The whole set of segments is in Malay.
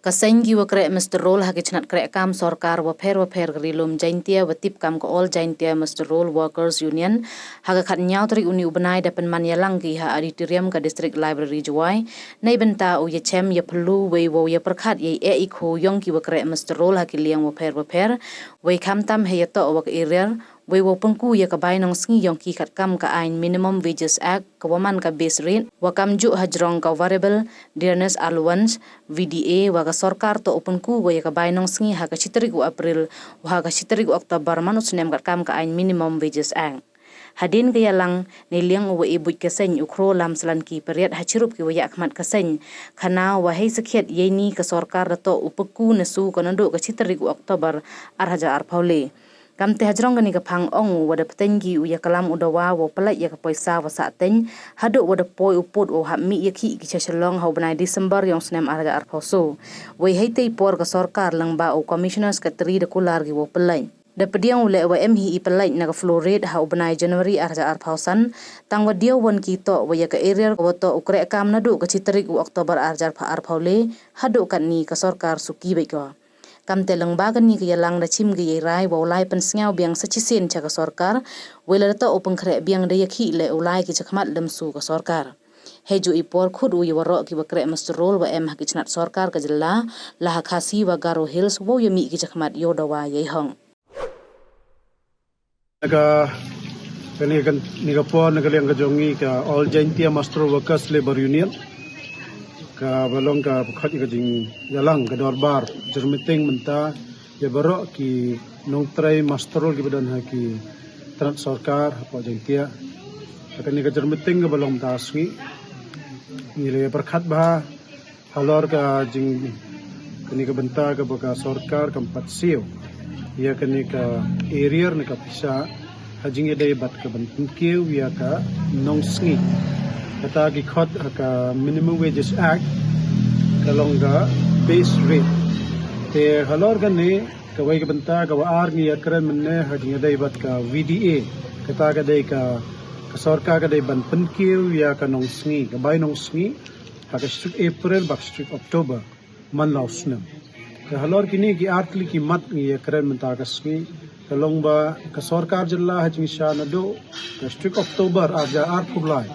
Kasengi wa krek Mr. Roll haki chnat krek kam sorkar wa pher gerilum jaintia wa tip kam ko all jaintia Mr. Roll Workers Union haga khat nyau trik uni ubenai dapen manyalang ki ha auditorium ka district library juai nei benta u ye chem ye perlu wei wo ye perkhat ye ikho yong ki wa krek Mr. Roll haki liang wa pher wei kam tam he to wa area wei wo pengku ye ka bai nong sngi yong ki khat kam ka ain minimum wages act ka waman ka base rate wa kam ju hajrong ka variable dearness allowance VDA wa ka sorkar to pengku go ye ka bai nong sngi ha ka chitrik April wa ka chitrik Oktober manut snem kat kam ka ain minimum wages act hadin ke yalang ne liang wa ibu ke sen ukro lam slan ki periat hachirup ki wa yakmat ka sen khana wa hei sakhiat ye ni ka sorkar to upku nesu kanando ka chitrik Oktober arhaja arpaule kamte hajrong gani ka phang ong wada petengi uya kalam udawa wo pelai ya ka poisa wa sa ten hadu wada poi uput o hammi ya ki chachalong ho banai December yong snem arga arphoso wei heitei por ka sorkar lang ba o commissioners ka tri de kular gi wo pelai da pediang ule wa MHE pelai na ka florid ha banai January arga arphausan tang wa dio won ki to wa ya ka area ko to ukre kam nadu ka chitrik Oktober arjar pha arphaule hadu kan ni ka sorkar suki bai ko kam telang bagan ni kaya lang da chim gaya rai wa ulai pensngau biang sachisen cha ka sorkar wela ta openg kre biang da yakhi le ulai ki chakmat lemsu ka sorkar heju ipor khud u yawaro ki bakre Mr. Roll wa em hakichnat sorkar ka jilla la khasi wa Garo Hills wo yami ki chakmat yodawa ye hong Naga kani kan nigapon nagaliang ka jongi ka All Jaintia Master Workers Labor Union ka balong ka pakhat ka jing yalang ka dorbar jermiting menta ya baro ki nong trai masterol ki badan ha ki tran sarkar apa jaintia kani ka jermiting ka balong tasngi nile perkhat ba halor ka jing kani ka benta ka baka sarkar kampat siu ya kani ka area ne ka pisa hajing edai bat ka bantin kiu ya ka nong sngi kata ki khot ka minimum wages act kalongga base rate te halor gane ka wai ka banta ka ar ni akran menne hajing dai bat ka VDA kata ka dai ka sarkar ka dai ban penkiu ya ka nong sngi ka bai nong sngi ka strip April bak strip October man lausnem ka halor kini ki artli ki mat ni akran menta ka sngi kalongba ka sarkar jilla hajing shana do ka strip October aja ar pulai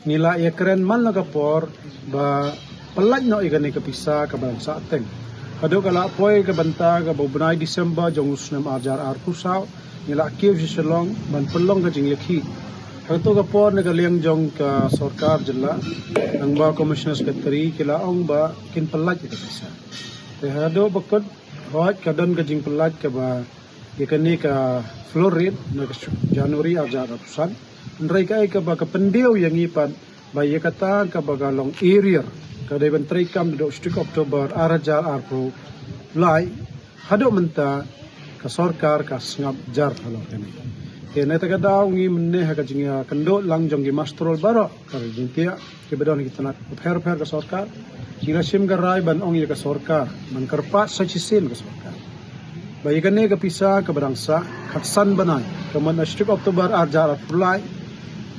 nila ekren man laga por ba pelaj no igani ka pisa ka bang sa teng kado kala poi ka banta ka bobnai December jong usnam arjar ar kusau nila kiu shalong ban pelong ka jing yakhi kado ka por na liang jong ka sarkar jilla ang ba commissioners ka tri kila ong ba kin pelaj ka pisa te hado bakot hot kadon ka jing pelaj ka ba ikani ka florid na January arjar arusan Nrai kai ka ba ka pendiu yang ipan ba ye kata ka ba galong area ka dai ban trai kam do stik October arajar arpo lai hado menta ka sarkar ka sngap jar halo kani ke na ta ka daw ngi menne ha ka jinga kando lang jong gi masterol baro ka jintia ke bedon ki tanat pher ka sarkar kira sim ga rai ban ong ye ka sarkar man karpa sa chisin ka sarkar ba ye kane ka pisa ka barangsa khatsan banai ka man stik October arajar arpo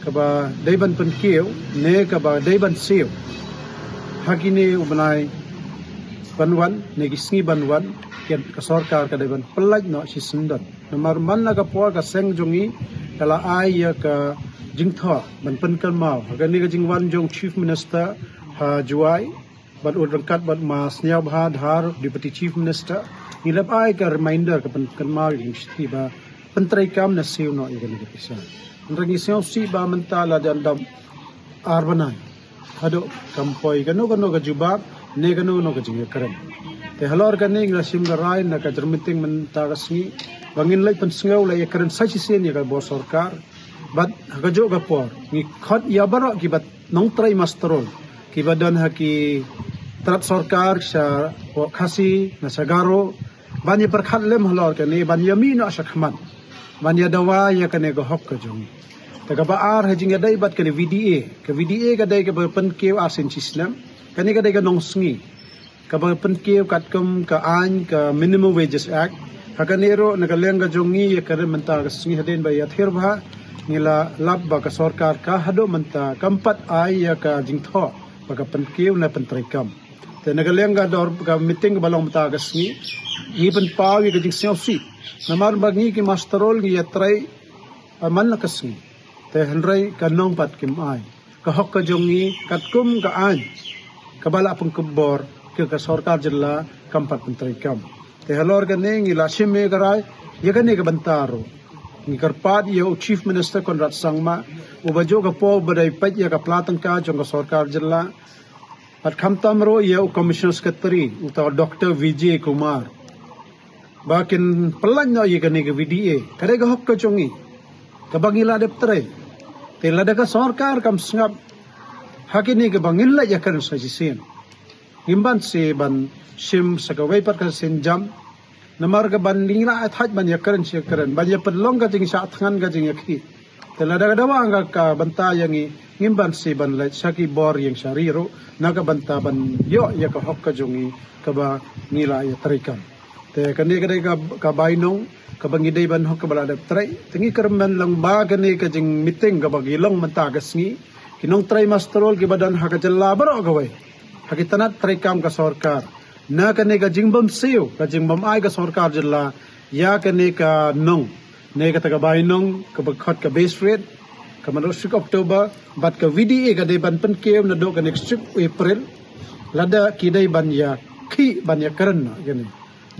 kaba dayban penkiu ne kaba dayban siu hakini ubanai banwan ne gisngi banwan ken ka sarkar ka dayban pelaj no si sundan namar man naga por ka seng jongi kala ai ya ka jingtho ban penkan mau hakani ka jingwan jong chief minister ha juai ban udangkat ban mas nyau bha dhar deputy chief minister nilap ai ka reminder ka penkan mau jing ba pentrai kam na siu no igani ka pisa Nrangi si ba mentala dan dam arbanai hado kampoi kanu ka jubab ne kanu ka jinga karen te halor kane nglasim ga rai na ka jermiting menta kasni bangin lai pen sngau lai karen sachi sen ya ka bo sarkar bat ka jo ka por ni khot ya baro ki bat nong trai masterol ki badan ha ki trat sarkar sa khasi na sagaro bani perkhat lem halor kane ban yami no asakman Manya dawa ya kane go hok ka jong taga baar hajing dai bat kane VDA ka dai ka pen keu asin chislam kane ka dai ka nong sngi ka pen keu kat kum ka an ka minimum wages act hakanero nagaleng ka jongi ya kare menta ka sngi haden ba ya therba nila lab ba ka sarkar ka hado menta kampat ai ya ka jingtho ba ka pen keu na pen trikam te nagaleng ga dor ga meeting balong matagas ni pen pawi ga jing selfie namar bagi ki masterol gi yatrai aman lakas ni te henrai kanong pat kim ai ka hok ka jongi katkum ka an kabala pung kubor ke ka sarkar jilla kampat menteri kam te halor ga ne ngi la shime garai ye ga ne ga bantaro ngi karpat ye chief minister Konrad Sangma ubajo ga po badai pat ye ka platang ka jong ka sarkar jilla pat kham tamro ye commissioner secretary uta Dr. Vijay Kumar bakin pelan no ye ga ne ga VDA kare ga hok ka jongi ka bangila deptre te lada ka sarkar kam sngap hakini ke bangilla ya kan sajisen himban se ban sim sakawai pat ka senjam namar ka ban lingla athaj ban ya kan se kan ban ya perlong ka jing sa thangan ka jing yakhi telada ka dawa nga ka banta yangi himban se ban la saki bor yang sariro naga banta ban yo ya ka hok ka jongi ka ba nila ya tarikan te kani ka bainong ka bangidai ban hok ka balada trai tingi kerman lang ba kani ka jing meeting ka bagilong mentagas ngi kinong try masterol ki badan hakajalla baro gawai hakitanat try kam ka sarkar na kane ka jingbam siu ka jingbam ai ka sarkar jalla ya kane ka nong ne ka taga bai nong ka bakhat ka base rate ka manusik October bat ka VDA ka de ban pen kem na do ka next April lada kidai ban ya khi ban ya karan na gani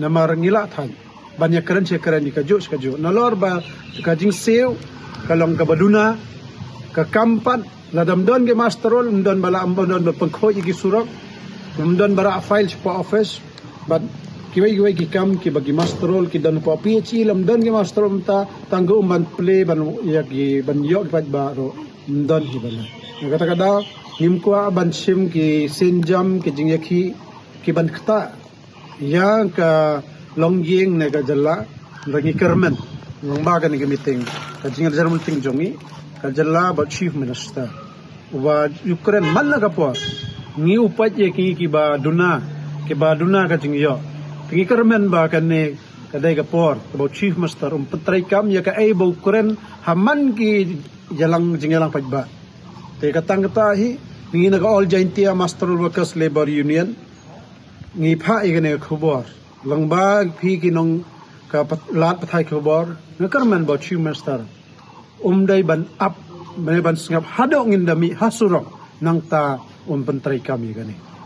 namar ngila than ban ya karan che karan ni ka jo nalor ba ka jing siu ka long ka baduna ka kampan ladam don ke masterol don bala ambon don pengkho iki surak don bara files pa office but kiwai ki kam ki bagi masterol ki don pa PhD lam don ke masterol ta tanggo ban play ban ya ki ban yo pat ba ro don hi bala kata kada nimkwa ban sim ki senjam ki jingyaki ki ban khata yang ka longyeng ne ka jalla rangi kermen lomba ka ni meeting ka jingal jarmun ting jongi kajalla ba chief minister wa Ukraine man na kapwa ni upat ye ki ba duna ka jingyo tingi kermen ba kanne kadai kapor ba chief minister patrai kam ya ka ai ba Ukraine haman ki jingalang pajba te katang kata hi ni na all Jaintia Master Workers Labor Union ngi pha igane khobor langba phi ki nong ka lat pathai khobor na kermen ba chief minister dai ban up ban sngap hadong indami hasurok nang ta pentrai kami gani